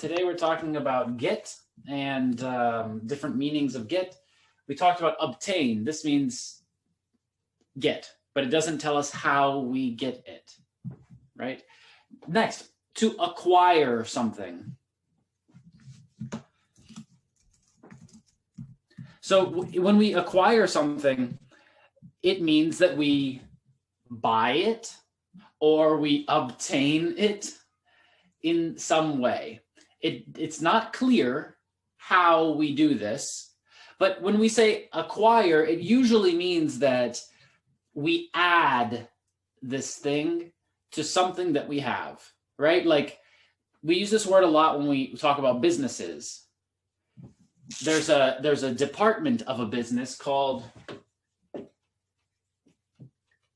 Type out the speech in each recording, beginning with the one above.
Today we're talking about get and different meanings of get. We talked about obtain. This means get, but it doesn't tell us how we get it, right? Next, to acquire something. So when we acquire something, it means that we buy it or we obtain it in some way. It's not clear how we do this, but when we say acquire, it usually means that we add this thing to something that we have, right? Like we use this word a lot when we talk about businesses. There's a department of a business called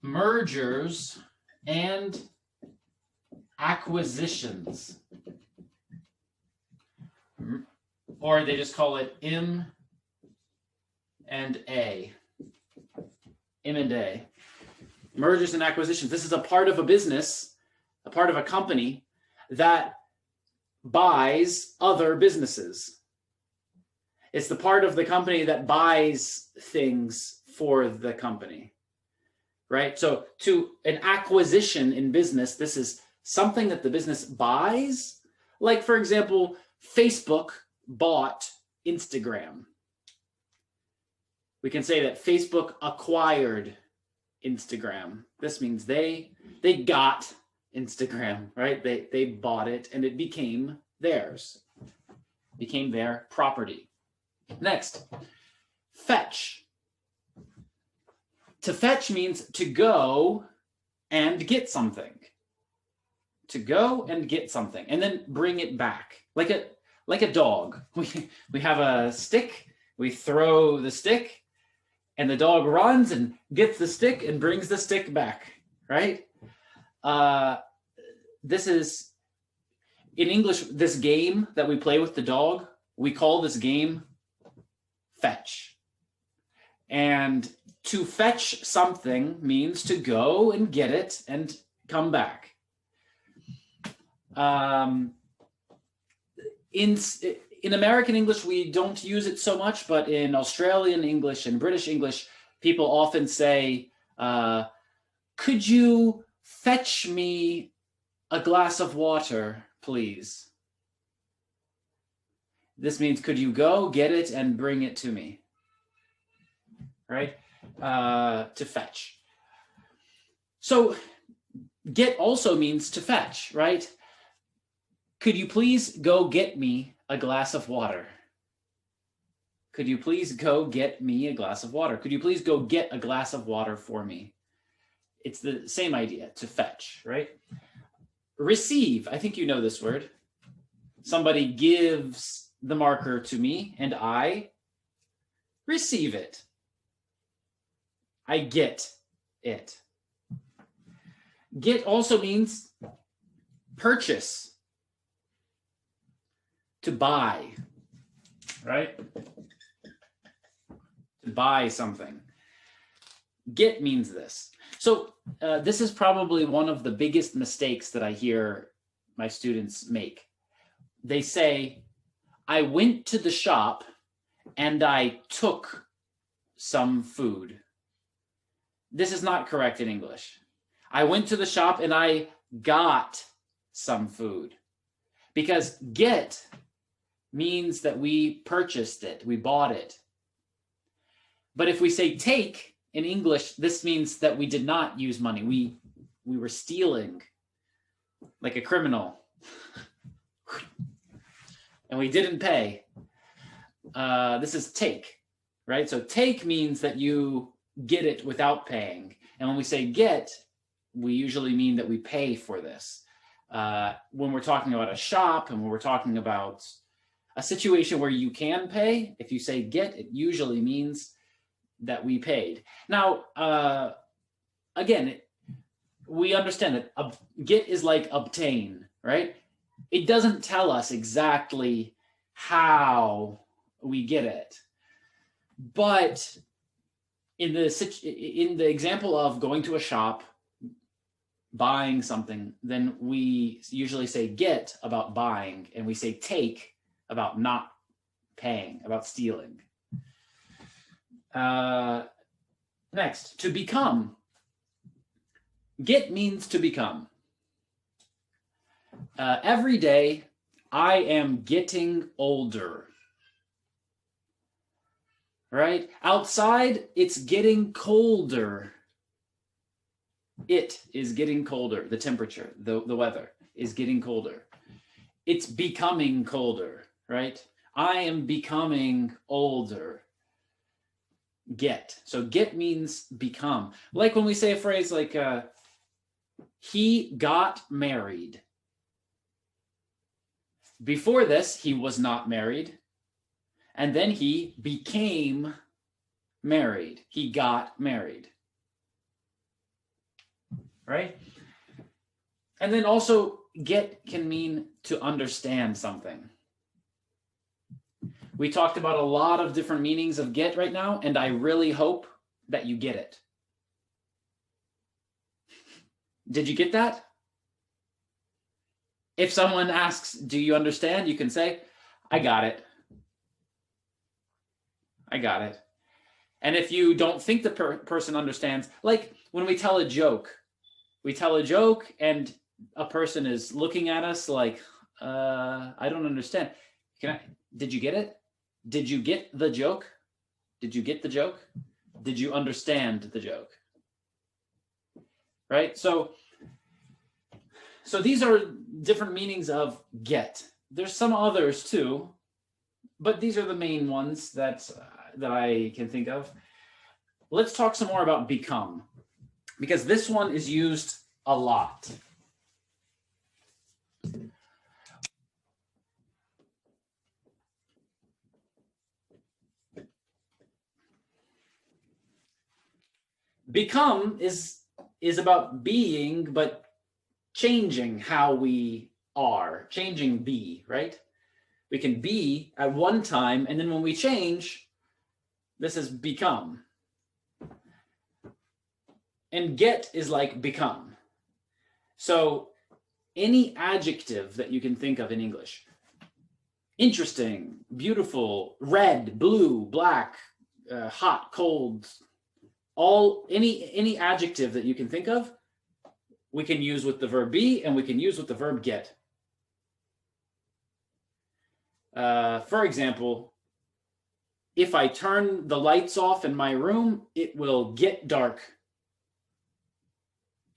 mergers and acquisitions, or they just call it M&A. M&A, mergers and acquisitions. This is a part of a business, a part of a company that buys other businesses. It's the part of the company that buys things for the company, right? So to an acquisition in business, this is something that the business buys. Like, for example, Facebook bought Instagram. We can say that Facebook acquired Instagram. This means they got Instagram, right? They bought it and it became theirs, became their property. Next, fetch. To fetch means to go and get something. To go and get something and then bring it back. Like a dog. We have a stick, we throw the stick, and the dog runs and gets the stick and brings the stick back, right? This is, in English, this game that we play with the dog, we call this game fetch. And to fetch something means to go and get it and come back. In American English, we don't use it so much, but in Australian English and British English, people often say, could you fetch me a glass of water, please? This means, could you go get it and bring it to me? Right? To fetch. So get also means to fetch, right? Could you please go get me a glass of water? Could you please go get me a glass of water? Could you please go get a glass of water for me? It's the same idea, to fetch, right? Receive, I think you know this word. Somebody gives the marker to me and I receive it. I get it. Get also means purchase. To buy, right? To buy something. Get means this. So this is probably one of the biggest mistakes that I hear my students make. They say, I went to the shop and I took some food. This is not correct in English. I went to the shop and I got some food. Because get means that we purchased it, we bought it. But if we say take in English, this means that we did not use money. We were stealing like a criminal. And we didn't pay. This is take, right? So take means that you get it without paying. And when we say get, we usually mean that we pay for this. When we're talking about a shop and when we're talking about a situation where you can pay, if you say get, it usually means that we paid. Now, again, we understand that get is like obtain, right? It doesn't tell us exactly how we get it. But in the example of going to a shop, buying something, then we usually say get about buying, and we say take about not paying, about stealing. Next, to become. Get means to become. Every day, I am getting older. Right? Outside, it's getting colder. It is getting colder. The temperature, the weather is getting colder. It's becoming colder, right? I am becoming older. Get. So get means become. Like when we say a phrase like, he got married. Before this, he was not married. And then he became married. He got married. Right? And then also, get can mean to understand something. We talked about a lot of different meanings of get right now, and I really hope that you get it. Did you get that? If someone asks, do you understand? You can say, I got it. I got it. And if you don't think the person understands, like when we tell a joke and a person is looking at us like, I don't understand. Did you get it? Did you get the joke? Did you get the joke? Did you understand the joke? Right? So these are different meanings of get. There's some others too, but these are the main ones that I can think of. Let's talk some more about become, because this one is used a lot. Become is about being, but changing how we are, changing be, right? We can be at one time, and then when we change, this is become. And get is like become. So any adjective that you can think of in English, interesting, beautiful, red, blue, black, hot, cold, any adjective that you can think of, we can use with the verb be, and we can use with the verb get. For example, if I turn the lights off in my room, it will get dark.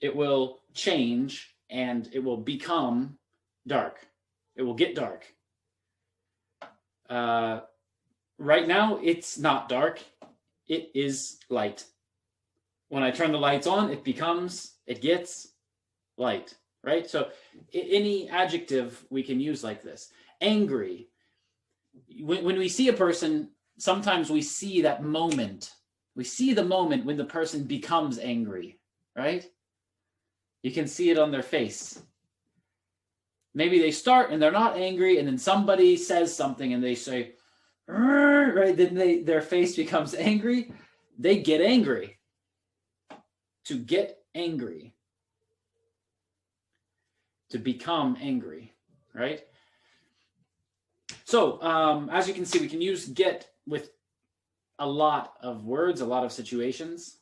It will change and it will become dark. It will get dark. Right now, it's not dark. It is light. When I turn the lights on, it gets light, right? So any adjective we can use like this. Angry. When we see a person, sometimes we see that moment. We see the moment when the person becomes angry, right? You can see it on their face. Maybe they start and they're not angry, and then somebody says something and they say, right? Then their face becomes angry. They get angry. To get angry. To become angry, right? So, as you can see, we can use get with a lot of words, a lot of situations.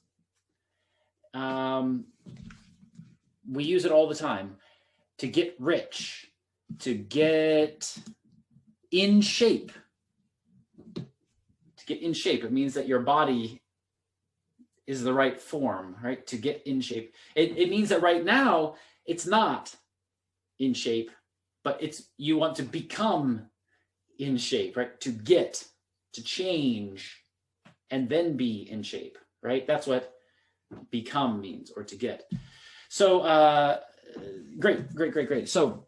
We use it all the time. To get rich, to get in shape. To get in shape, it means that your body is the right form, right? To get in shape. It means that right now, it's not in shape, but you want to become in shape, right? To get, to change, and then be in shape, right? That's what become means, or to get. So great. So